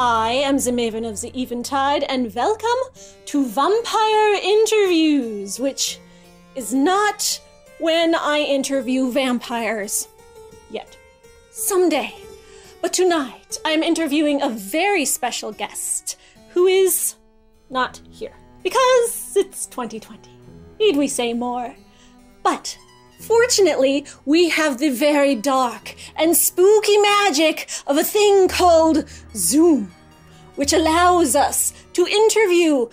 I am the Maven of the Eventide, and welcome to Vampire Interviews, which is not when I interview vampires yet. Someday. But tonight, I'm interviewing a very special guest who is not here. Because it's 2020. Need we say more? But fortunately, we have the very dark and spooky magic of a thing called Zoom, which allows us to interview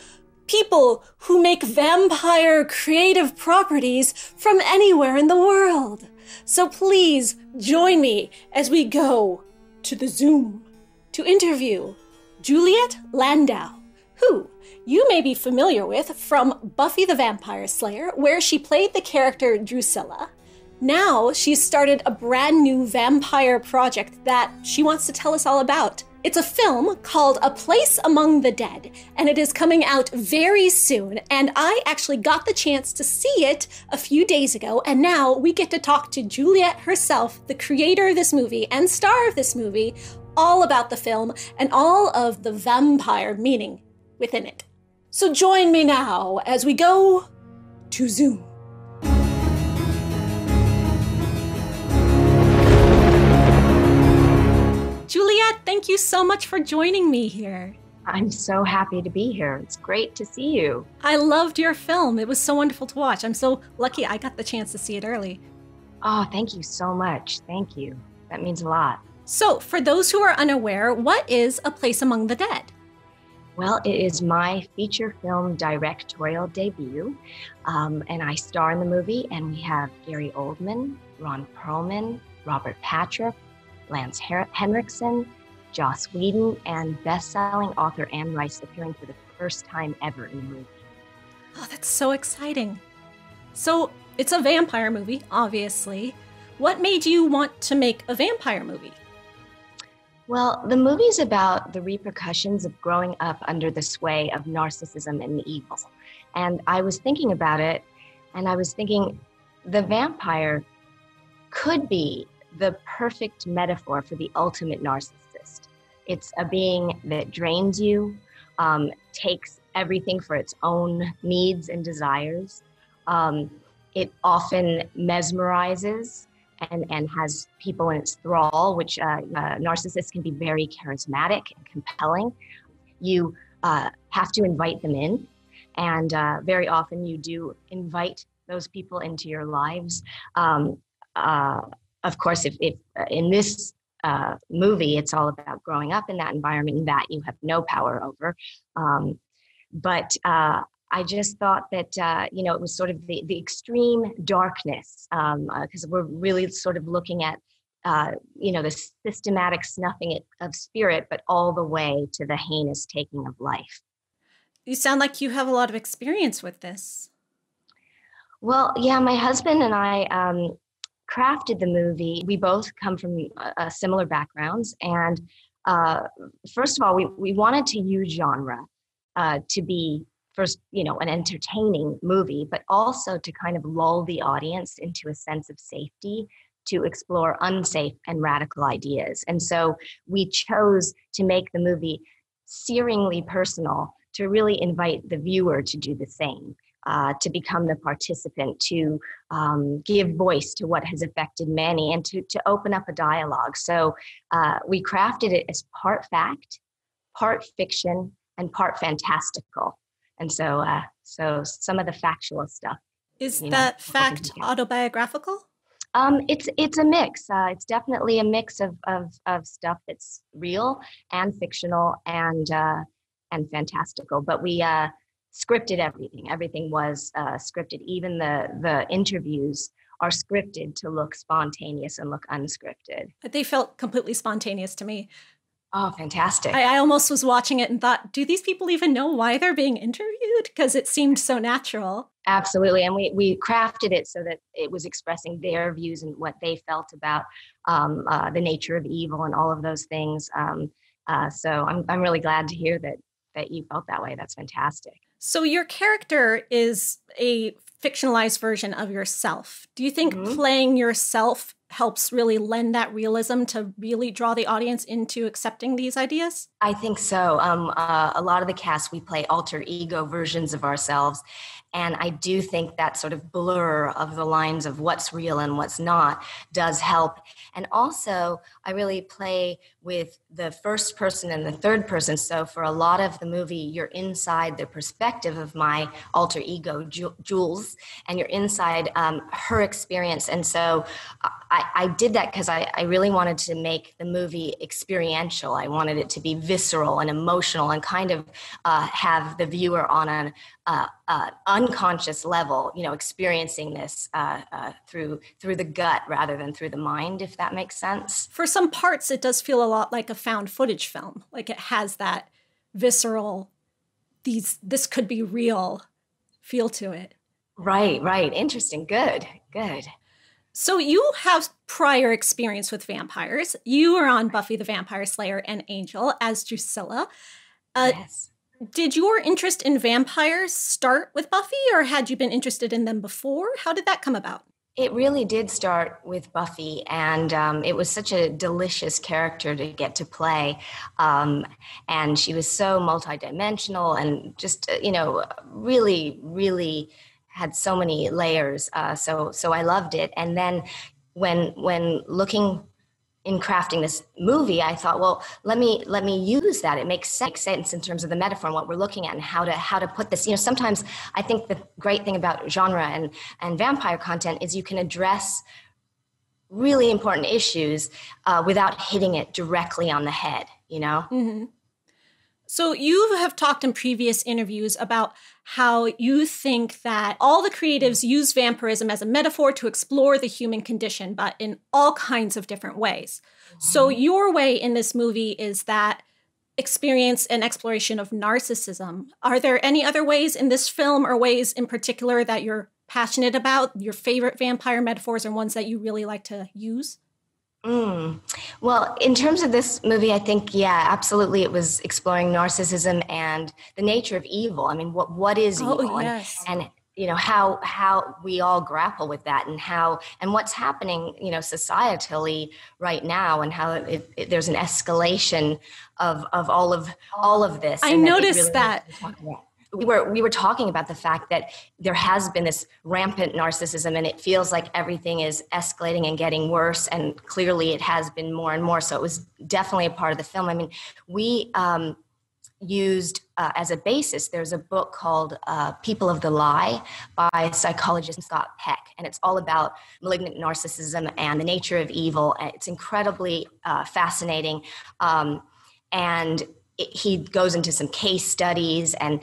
people who make vampire creative properties from anywhere in the world. So please join me as we go to the Zoom to interview Juliet Landau, who you may be familiar with from Buffy the Vampire Slayer, where she played the character Drusilla. Now she's started a brand new vampire project that she wants to tell us all about. It's a film called A Place Among the Dead, and it is coming out very soon, and I actually got the chance to see it a few days ago, and now we get to talk to Juliet herself, the creator of this movie and star of this movie, all about the film and all of the vampire meaning within it. So join me now as we go to Zoom. Juliet, thank you so much for joining me here. I'm so happy to be here. It's great to see you. I loved your film. It was so wonderful to watch. I'm so lucky I got the chance to see it early. Oh, thank you so much. Thank you. That means a lot. So, for those who are unaware, what is A Place Among the Dead? Well, it is my feature film directorial debut, and I star in the movie, and we have Gary Oldman, Ron Perlman, Robert Patrick, Lance Henriksen, Joss Whedon, and best-selling author Anne Rice appearing for the first time ever in the movie. Oh, that's so exciting. So, it's a vampire movie, obviously. What made you want to make a vampire movie? Well, the movie's about the repercussions of growing up under the sway of narcissism and evil. And I was thinking about it, and I was thinking the vampire could be the perfect metaphor for the ultimate narcissist. It's a being that drains you, takes everything for its own needs and desires. It often mesmerizes and has people in its thrall, which narcissists can be very charismatic and compelling. You have to invite them in, and very often you do invite those people into your lives. Of course, if in this movie, it's all about growing up in that environment that you have no power over. But I just thought that, it was sort of the extreme darkness, because we're really sort of looking at, the systematic snuffing of spirit, but all the way to the heinous taking of life. You sound like you have a lot of experience with this. Well, yeah, my husband and I crafted the movie. We both come from similar backgrounds. And first of all, we wanted to use genre to be first, an entertaining movie, but also to kind of lull the audience into a sense of safety to explore unsafe and radical ideas. And so we chose to make the movie searingly personal, to really invite the viewer to do the same, to become the participant, to give voice to what has affected many, and to open up a dialogue. So we crafted it as part fact, part fiction, and part fantastical. And so some of the factual stuff. Is that fact autobiographical? It's a mix. It's definitely a mix of stuff that's real and fictional and fantastical. But we scripted everything. Everything was scripted. Even the interviews are scripted to look spontaneous and look unscripted. They felt completely spontaneous to me. Oh, fantastic. I almost was watching it and thought, do these people even know why they're being interviewed? Because it seemed so natural. Absolutely. And we crafted it so that it was expressing their views and what they felt about the nature of evil and all of those things. So I'm really glad to hear that you felt that way. That's fantastic. So your character is a fictionalized version of yourself. Do you think playing yourself helps really lend that realism to really draw the audience into accepting these ideas? I think so. A lot of the cast, we play alter ego versions of ourselves. And I do think that sort of blur of the lines of what's real and what's not does help. And also, I really play with the first person and the third person. So for a lot of the movie, you're inside the perspective of my alter ego, Jules, and you're inside her experience. And so I did that because I really wanted to make the movie experiential. I wanted it to be visceral and emotional and kind of have the viewer on an unconscious level, experiencing this through the gut rather than through the mind, if that makes sense. For some parts, it does feel a lot like a found footage film. Like it has that visceral, this could be real feel to it. Right. Interesting. Good. So you have prior experience with vampires. You were on Buffy the Vampire Slayer and Angel as Drusilla. Yes. Did your interest in vampires start with Buffy, or had you been interested in them before? How did that come about? It really did start with Buffy, and it was such a delicious character to get to play. And she was so multidimensional and just, really, really had so many layers. So I loved it. And then when looking in crafting this movie, I thought, well, let me use that. It makes sense in terms of the metaphor and what we're looking at and how to put this. Sometimes I think the great thing about genre and vampire content is you can address really important issues without hitting it directly on the head, Mm-hmm. So you have talked in previous interviews about how you think that all the creatives use vampirism as a metaphor to explore the human condition, but in all kinds of different ways. Mm-hmm. So your way in this movie is that experience and exploration of narcissism. Are there any other ways in this film or ways in particular that you're passionate about? Your favorite vampire metaphors or ones that you really like to use? Well, in terms of this movie, I think, yeah, absolutely. It was exploring narcissism and the nature of evil. I mean, what is evil? Yes. And how we all grapple with that and what's happening, societally right now, and how there's an escalation of all of this. I noticed that. We were talking about the fact that there has been this rampant narcissism, and it feels like everything is escalating and getting worse, and clearly it has been more and more. So it was definitely a part of the film. I mean, we used as a basis, there's a book called People of the Lie by psychologist Scott Peck, and it's all about malignant narcissism and the nature of evil. And it's incredibly fascinating. And he goes into some case studies, and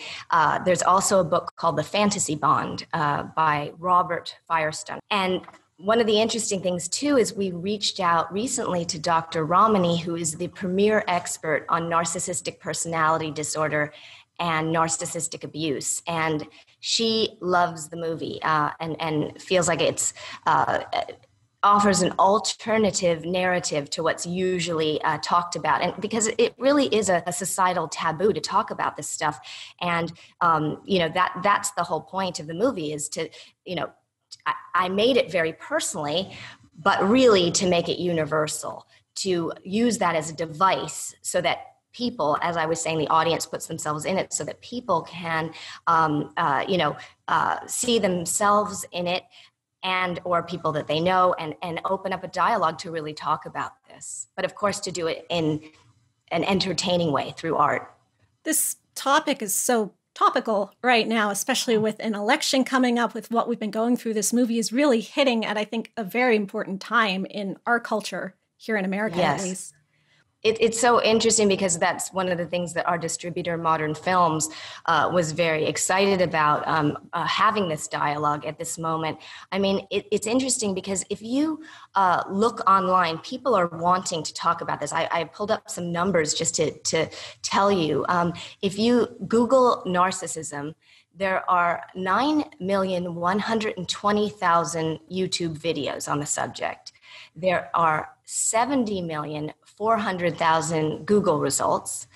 there's also a book called The Fantasy Bond by Robert Firestone. And one of the interesting things, too, is we reached out recently to Dr. Ramani, who is the premier expert on narcissistic personality disorder and narcissistic abuse. And she loves the movie and feels like it's offers an alternative narrative to what's usually talked about. And because it really is a societal taboo to talk about this stuff. And, that's the whole point of the movie is to, I made it very personally, but really to make it universal, to use that as a device so that people, as I was saying, the audience puts themselves in it so that people can, see themselves in it, and or people that they know, and open up a dialogue to really talk about this. But of course, to do it in an entertaining way through art. This topic is so topical right now, especially with an election coming up. With what we've been going through, this movie is really hitting at, I think, a very important time in our culture here in America, yes. At least. It's so interesting because that's one of the things that our distributor, Modern Films, was very excited about, having this dialogue at this moment. I mean, it's interesting because if you look online, people are wanting to talk about this. I pulled up some numbers just to tell you. If you Google narcissism, there are 9,120,000 YouTube videos on the subject. There are 70,400,000 Google results.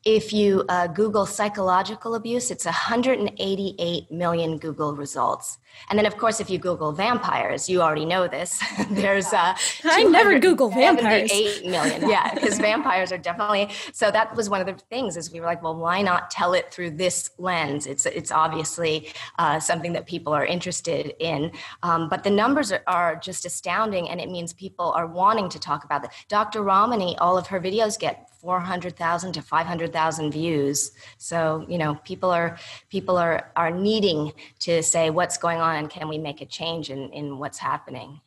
If you Google psychological abuse, it's 188 million Google results. And then, of course, if you Google vampires, you already know this. There's I never Google vampires. 78 million. Yeah, because vampires are definitely. So that was one of the things is we were like, well, why not tell it through this lens? It's obviously something that people are interested in. But the numbers are just astounding, and it means people are wanting to talk about it. Dr. Ramani, all of her videos get 400,000 to 500,000 views. So, people are needing to say what's going on and can we make a change in what's happening.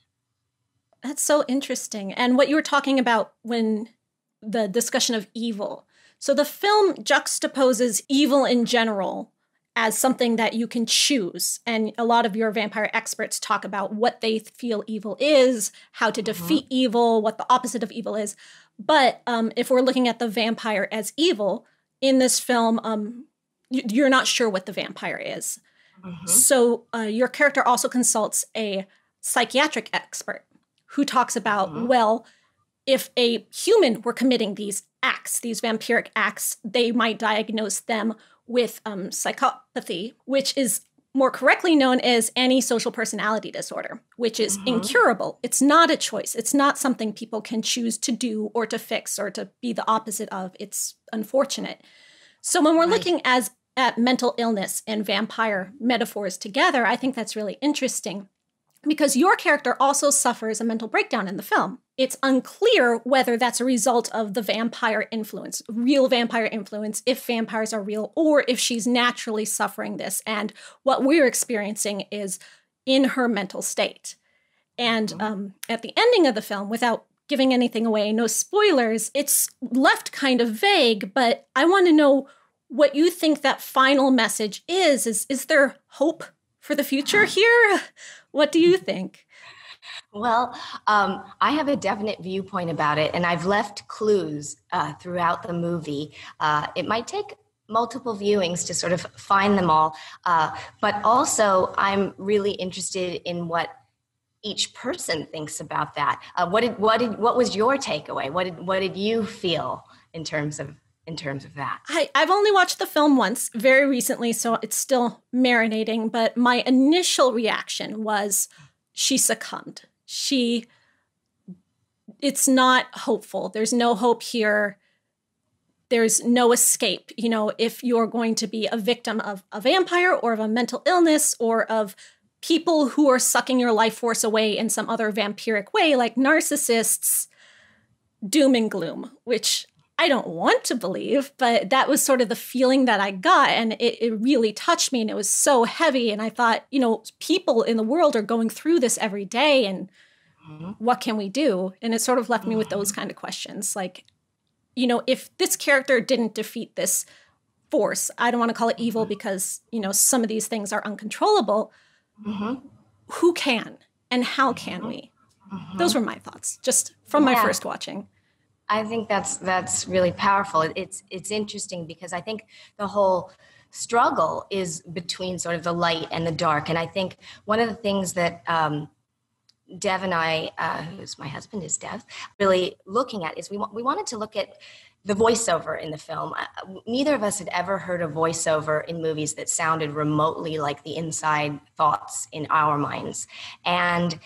That's so interesting. And what you were talking about when the discussion of evil. So the film juxtaposes evil in general as something that you can choose. And a lot of your vampire experts talk about what they feel evil is, how to defeat evil, what the opposite of evil is. But if we're looking at the vampire as evil, in this film, you're not sure what the vampire is. So your character also consults a psychiatric expert who talks about, well, if a human were committing these acts, these vampiric acts, they might diagnose them with psychopathy, which is more correctly known as antisocial personality disorder, which is incurable. It's not a choice. It's not something people can choose to do or to fix or to be the opposite of. It's unfortunate. So when we're looking at mental illness and vampire metaphors together, I think that's really interesting because your character also suffers a mental breakdown in the film. It's unclear whether that's a result of the vampire influence, real vampire influence, if vampires are real, or if she's naturally suffering this. And what we're experiencing is in her mental state. And at the ending of the film, without giving anything away, no spoilers, it's left kind of vague, but I want to know what you think that final message is. Is there hope for the future here? What do you think? Well, I have a definite viewpoint about it, and I've left clues throughout the movie. It might take multiple viewings to sort of find them all, but also I'm really interested in what each person thinks about that. What was your takeaway? What did you feel in terms of that? I've only watched the film once, very recently, so it's still marinating, but my initial reaction was she succumbed. It's not hopeful. There's no hope here. There's no escape. If you're going to be a victim of a vampire or of a mental illness or of people who are sucking your life force away in some other vampiric way, like narcissists, doom and gloom, which I don't want to believe, but that was sort of the feeling that I got. And it really touched me and it was so heavy. And I thought, people in the world are going through this every day and what can we do? And it sort of left me with those kind of questions. Like, if this character didn't defeat this force, I don't want to call it evil because, some of these things are uncontrollable. Who can and how can we? Those were my thoughts just from my first watching. I think that's really powerful. It's interesting because I think the whole struggle is between sort of the light and the dark. And I think one of the things that Dev and I, who's my husband is Dev, really looking at is we wanted to look at the voiceover in the film. Neither of us had ever heard a voiceover in movies that sounded remotely like the inside thoughts in our minds. And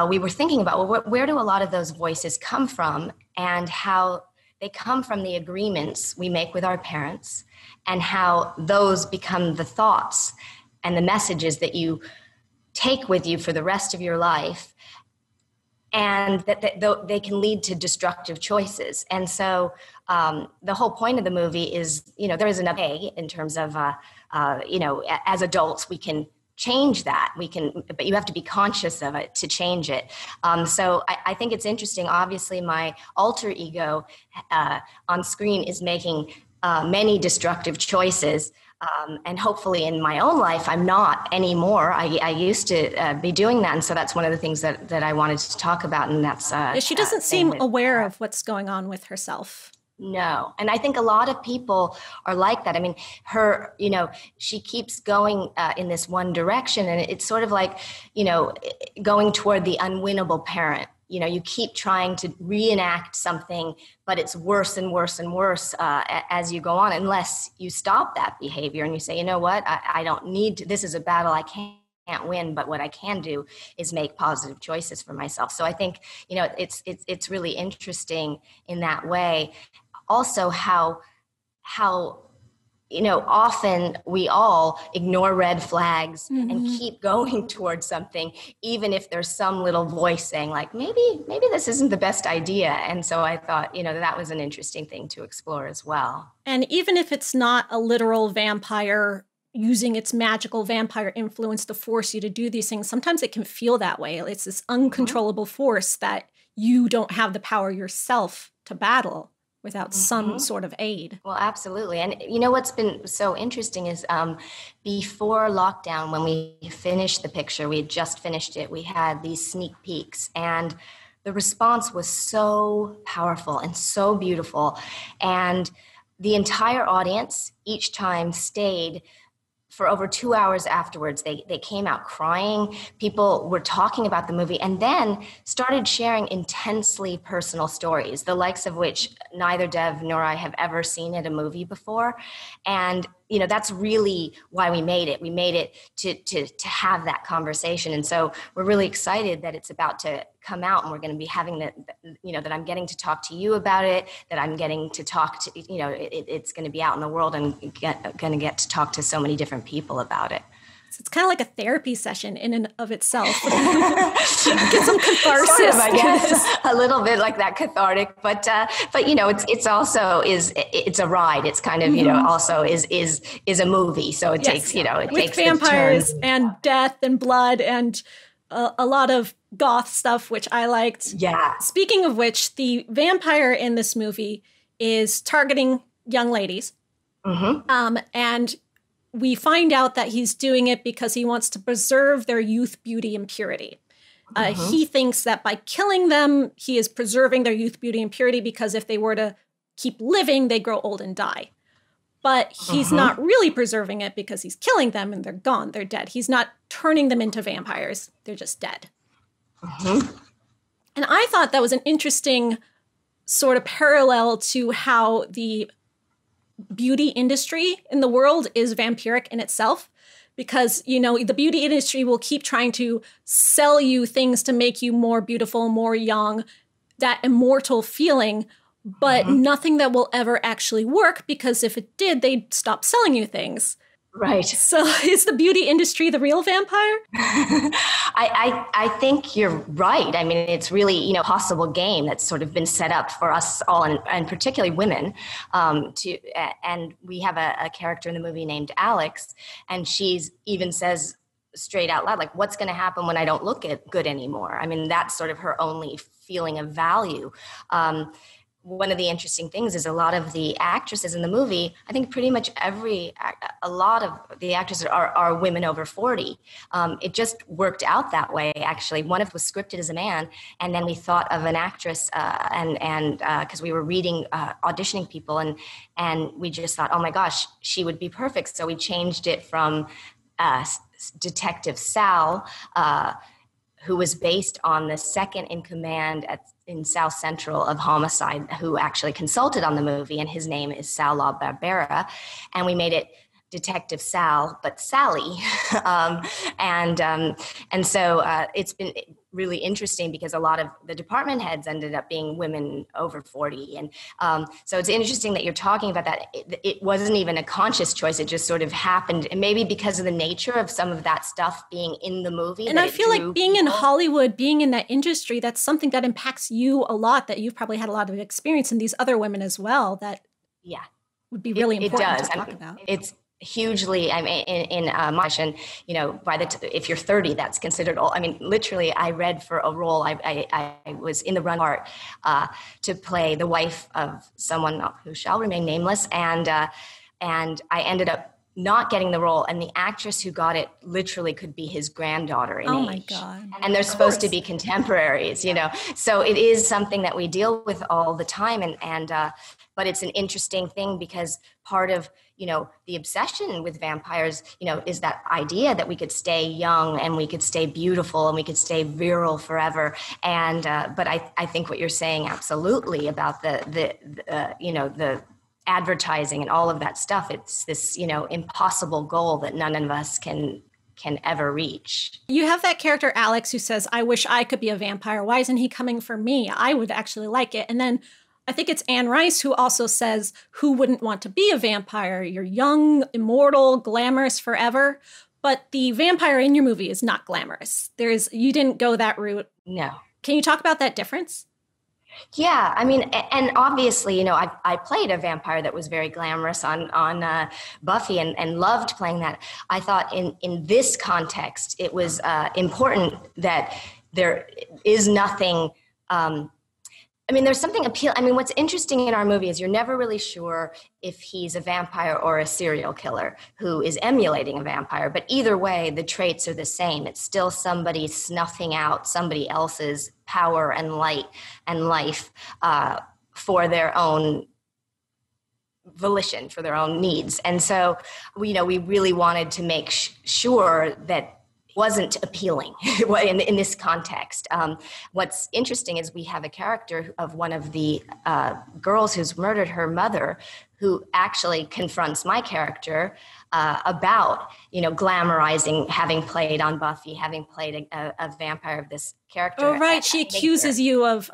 we were thinking about, well, where do a lot of those voices come from and how they come from the agreements we make with our parents and how those become the thoughts and the messages that you take with you for the rest of your life, and that they can lead to destructive choices. And so the whole point of the movie is, there is enough in terms of, as adults, we can change that. But you have to be conscious of it to change it. So I think it's interesting. Obviously, my alter ego on screen is making many destructive choices. And hopefully in my own life, I'm not anymore. I used to be doing that. And so that's one of the things that I wanted to talk about. And that's she doesn't seem aware of what's going on with herself. No. And I think a lot of people are like that. I mean, her, she keeps going in this one direction. And it's sort of like, going toward the unwinnable parent. you keep trying to reenact something, but it's worse and worse and worse as you go on, unless you stop that behavior and you say, you know what, I don't need to, this is a battle I can't win, but what I can do is make positive choices for myself. So I think, it's really interesting in that way. Also how often we all ignore red flags and keep going towards something, even if there's some little voice saying like, maybe this isn't the best idea. And so I thought, that was an interesting thing to explore as well. And even if it's not a literal vampire using its magical vampire influence to force you to do these things, sometimes it can feel that way. It's this uncontrollable force that you don't have the power yourself to battle without some sort of aid. Well, absolutely. And what's been so interesting is before lockdown, when we finished the picture, we had just finished it, we had these sneak peeks, and the response was so powerful and so beautiful. And the entire audience each time stayed for over 2 hours afterwards. They came out crying. People were talking about the movie and then started sharing intensely personal stories, the likes of which neither Dev nor I have ever seen at a movie before. And that's really why we made it. We made it to have that conversation. And so we're really excited that it's about to come out, and we're going to be having that I'm getting to talk to you about it, that I'm getting to talk to, it's going to be out in the world and going to get to talk to so many different people about it. So it's kind of like a therapy session in and of itself. Get some catharsis. Sort of, I guess, a little bit like that, cathartic, but it's also it's a ride. It's kind of also is a movie. So it takes it with takes vampires and death and blood and a lot of goth stuff, which I liked. Yeah. Speaking of which, the vampire in this movie is targeting young ladies, and we find out that he's doing it because he wants to preserve their youth, beauty, and purity. He thinks that by killing them, he is preserving their youth, beauty, and purity, because if they were to keep living, they grow old and die. But he's not really preserving it, because he's killing them and they're gone, they're dead. He's not turning them into vampires, they're just dead. And I thought that was an interesting sort of parallel to how the beauty industry in the world is vampiric in itself, because, the beauty industry will keep trying to sell you things to make you more beautiful, more young, that immortal feeling, but nothing that will ever actually work, because if it did, they'd stop selling you things. Right. So is the beauty industry the real vampire? I think you're right. I mean, it's really, a possible game that's sort of been set up for us all, and particularly women. And we have a character in the movie named Alex, and she's even says straight out loud, like, what's going to happen when I don't look good anymore? I mean, that's sort of her only feeling of value. One of the interesting things is a lot of the actresses in the movie, I think pretty much a lot of the actresses are women over 40. It just worked out that way, actually. One of them was scripted as a man, and then we thought of an actress, and because we were reading, auditioning people, and we just thought, oh my gosh, she would be perfect. So we changed it from Detective Sal, who was based on the second in command in South Central of Homicide, who actually consulted on the movie, and his name is Sal La Barbera, and we made it Detective Sal, but Sally. And so it's been really interesting, because a lot of the department heads ended up being women over 40. And so it's interesting that you're talking about that. It wasn't even a conscious choice. It just sort of happened, and maybe because of the nature of some of that stuff being in the movie. And I feel like being in Hollywood, being in that industry, that's something that impacts you a lot, that you've probably had a lot of experience in these other women as well, that would be really important to talk about. It's hugely, I mean, in much, and if you're 30, that's considered old. I mean, literally, I read for a role. I was in the run part to play the wife of someone who shall remain nameless, and I ended up not getting the role, and the actress who got it literally could be his granddaughter in age. Oh my God. And they're supposed to be contemporaries, you know. So it is something that we deal with all the time, but it's an interesting thing because part of, you know, the obsession with vampires, you know, is that idea that we could stay young and we could stay beautiful and we could stay virile forever. And but I think what you're saying absolutely about the you know, the advertising and all of that stuff, it's this, you know, impossible goal that none of us can ever reach. You have that character Alex who says, I wish I could be a vampire. Why isn't he coming for me? I would actually like it. And then I think it's Anne Rice who also says, who wouldn't want to be a vampire? You're young, immortal, glamorous forever. But the vampire in your movie is not glamorous. You didn't go that route. No. Can you talk about that difference? Yeah, I mean, and obviously, you know, I played a vampire that was very glamorous on Buffy and loved playing that. I thought in this context, it was important that there is nothing. I mean, there's something I mean, what's interesting in our movie is you're never really sure if he's a vampire or a serial killer who is emulating a vampire. But either way, the traits are the same. It's still somebody snuffing out somebody else's power and light and life for their own volition, for their own needs. And so, you know, we really wanted to make sure that wasn't appealing in this context. What's interesting is we have a character of one of the girls who's murdered her mother, who actually confronts my character about, you know, glamorizing having played on Buffy, having played a vampire of this character. Oh, right. She accuses you of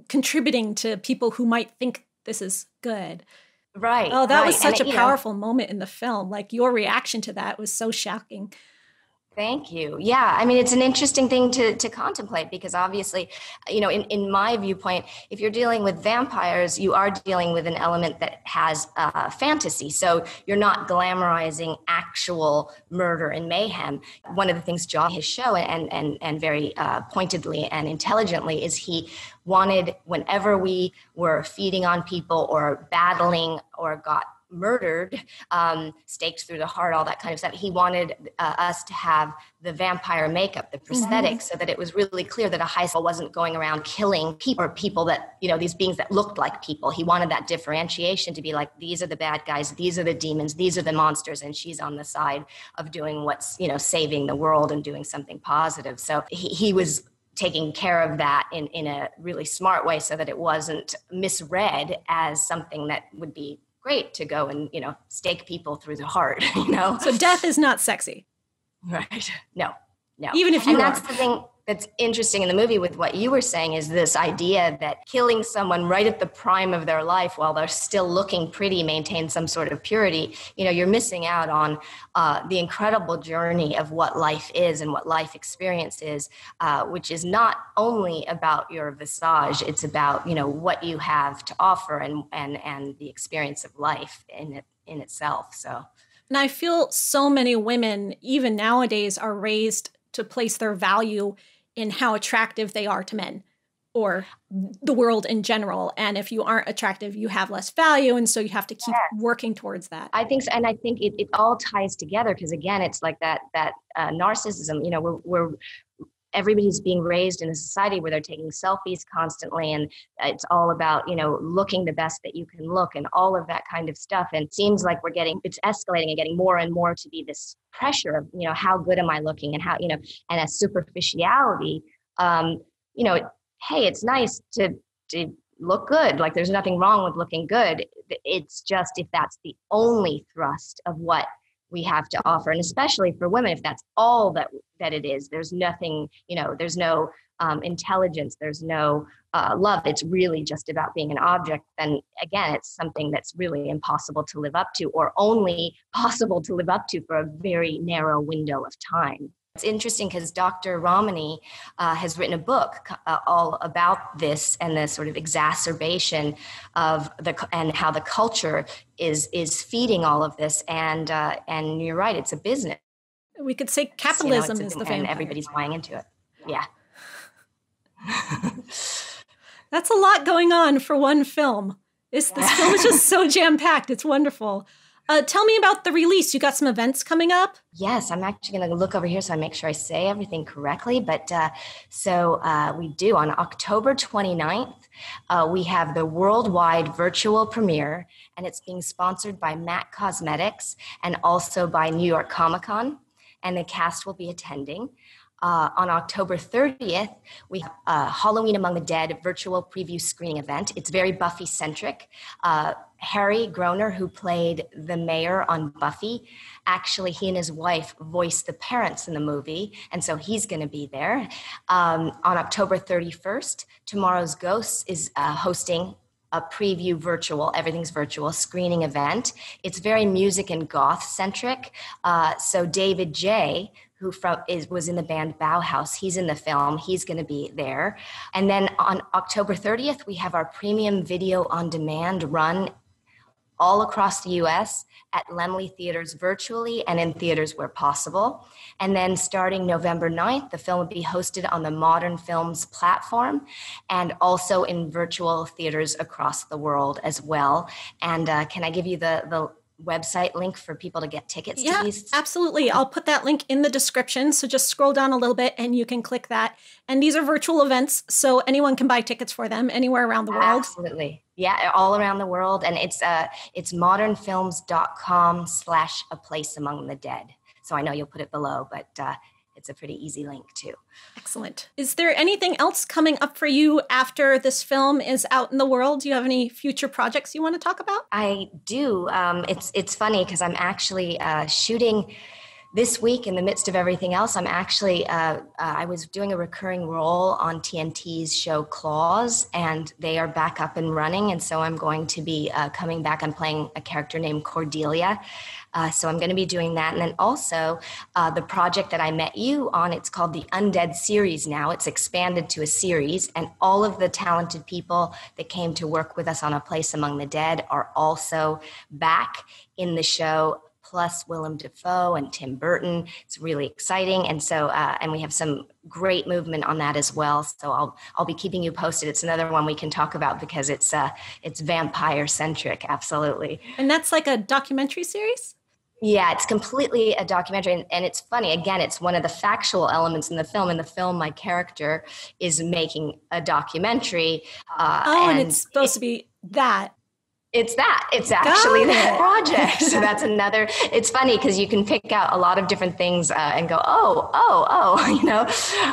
contributing to people who might think this is good. Right. Oh, that was such a powerful moment in the film. Like, your reaction to that was so shocking. Thank you. Yeah, I mean, it's an interesting thing to contemplate because obviously, you know, in my viewpoint, if you're dealing with vampires, you are dealing with an element that has fantasy. So you're not glamorizing actual murder and mayhem. One of the things John, his show, and very pointedly and intelligently, is he wanted, whenever we were feeding on people or battling or got murdered, staked through the heart, all that kind of stuff. He wanted us to have the vampire makeup, the prosthetics, so that it was really clear that a high school wasn't going around killing people or people that, you know, these beings that looked like people. He wanted that differentiation to be like, these are the bad guys, these are the demons, these are the monsters, and she's on the side of doing what's, you know, saving the world and doing something positive. So he was taking care of that in a really smart way so that it wasn't misread as something that would be great to go and, you know, stake people through the heart, you know? So death is not sexy. Right. No. Even if you And that's the thing that's interesting in the movie with what you were saying is this idea that killing someone right at the prime of their life while they're still looking pretty, maintain some sort of purity, you know, you're missing out on the incredible journey of what life is and what life experience is, which is not only about your visage, it's about, you know, what you have to offer and the experience of life in itself. So. And I feel so many women, even nowadays, are raised to place their value in how attractive they are to men or the world in general. And if you aren't attractive, you have less value. And so you have to keep working towards that. I think so. And I think it all ties together because, again, it's like that narcissism, you know, we're everybody's being raised in a society where they're taking selfies constantly, and it's all about, you know, looking the best that you can look and all of that kind of stuff. And it seems like it's escalating and getting more and more to be this pressure of, you know, how good am I looking and how, you know, and a superficiality, you know, hey, it's nice to look good. Like, there's nothing wrong with looking good. It's just if that's the only thrust of what we have to offer, and especially for women, if that's all that it is, there's nothing, you know, there's no intelligence, there's no love. It's really just about being an object. Then again, it's something that's really impossible to live up to, or only possible to live up to for a very narrow window of time. It's interesting because Dr. Ramani has written a book all about this and the sort of exacerbation of and how the culture is feeding all of this. And you're right, it's a business. We could say capitalism is the vampire. And everybody's buying into it. Yeah. That's a lot going on for one film. This film is just so jam-packed. It's wonderful. Tell me about the release. You got some events coming up? Yes, I'm actually going to look over here so I make sure I say everything correctly. But we do. On October 29th, we have the worldwide virtual premiere, and it's being sponsored by MAC Cosmetics and also by New York Comic Con, and the cast will be attending. On October 30th, we have Halloween Among the Dead virtual preview screening event. It's very Buffy-centric. Harry Groner, who played the mayor on Buffy, actually, he and his wife voiced the parents in the movie, and so he's going to be there. On October 31st, Tomorrow's Ghosts is hosting a preview virtual, everything's virtual, screening event. It's very music and goth-centric. So David J., who was in the band Bauhaus, he's in the film, he's going to be there. And then on October 30th, we have our premium video on demand run all across the US at Laemmle Theaters virtually and in theaters where possible. And then starting November 9th, the film will be hosted on the Modern Films platform and also in virtual theaters across the world as well. And can I give you the website link for people to get tickets to these? Absolutely. I'll put that link in the description. So just scroll down a little bit and you can click that. And these are virtual events, so anyone can buy tickets for them anywhere around the world. Absolutely. Yeah, all around the world. And it's modernfilms.com/A Place Among the Dead. So I know you'll put it below, but it's a pretty easy link too. Excellent. Is there anything else coming up for you after this film is out in the world? Do you have any future projects you want to talk about? I do. It's funny because I'm actually shooting this week in the midst of everything else. I'm actually, I was doing a recurring role on TNT's show Claws, and they are back up and running. And so I'm going to be coming back. I'm playing a character named Cordelia. So I'm going to be doing that. And then also the project that I met you on, it's called the Undead series now. It's expanded to a series. And all of the talented people that came to work with us on A Place Among the Dead are also back in the show, plus Willem Dafoe and Tim Burton. It's really exciting. And so, and we have some great movement on that as well. So I'll be keeping you posted. It's another one we can talk about because it's vampire centric. Absolutely. And that's like a documentary series? Yeah, it's completely a documentary. And it's funny. Again, it's one of the factual elements in the film. In the film, my character is making a documentary. And it's supposed to be that. It's that. It's actually that project. So that's another, it's funny because you can pick out a lot of different things and go, you know,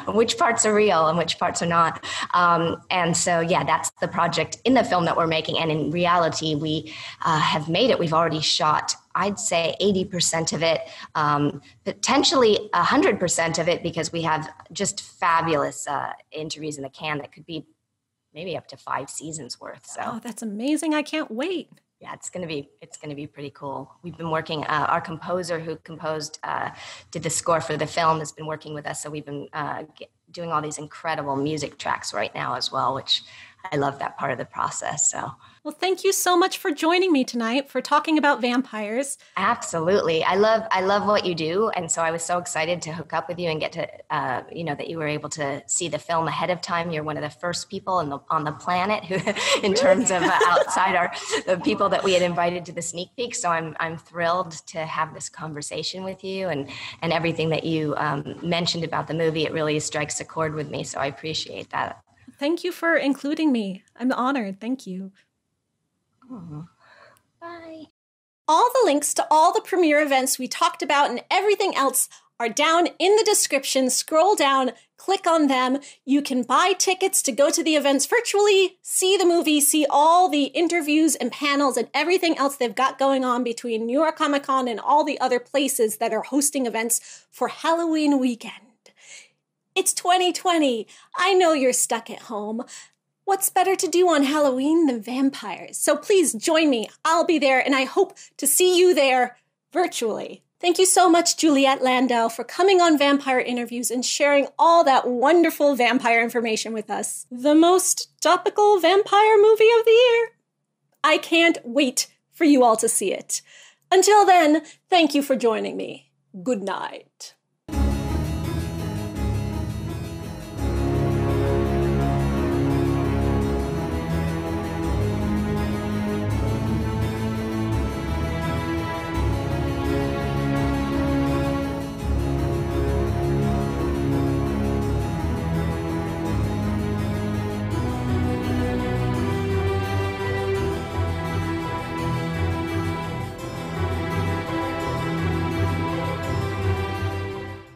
which parts are real and which parts are not. And so, yeah, that's the project in the film that we're making. And in reality, we have made it. We've already shot, I'd say 80% of it, potentially 100% of it, because we have just fabulous interviews in the can that could be maybe up to 5 seasons worth. So that's amazing. I can't wait. Yeah, it's gonna be pretty cool. We've been working, our composer who did the score for the film has been working with us. So we've been doing all these incredible music tracks right now as well, which I love that part of the process. So, well, thank you so much for joining me tonight, for talking about vampires. Absolutely. I love what you do. And so I was so excited to hook up with you and get to, that you were able to see the film ahead of time. You're one of the first people on the planet who, in terms of outside the people that we had invited to the sneak peek. So I'm thrilled to have this conversation with you, and everything that you mentioned about the movie. It really strikes a chord with me. So I appreciate that. Thank you for including me. I'm honored. Thank you. Oh, bye. All the links to all the premiere events we talked about and everything else are down in the description. Scroll down, click on them. You can buy tickets to go to the events virtually, see the movie, see all the interviews and panels and everything else they've got going on between New York Comic Con and all the other places that are hosting events for Halloween weekend. It's 2020. I know you're stuck at home. What's better to do on Halloween than vampires? So please join me. I'll be there, and I hope to see you there virtually. Thank you so much, Juliet Landau, for coming on Vampire Interviews and sharing all that wonderful vampire information with us. The most topical vampire movie of the year. I can't wait for you all to see it. Until then, thank you for joining me. Good night.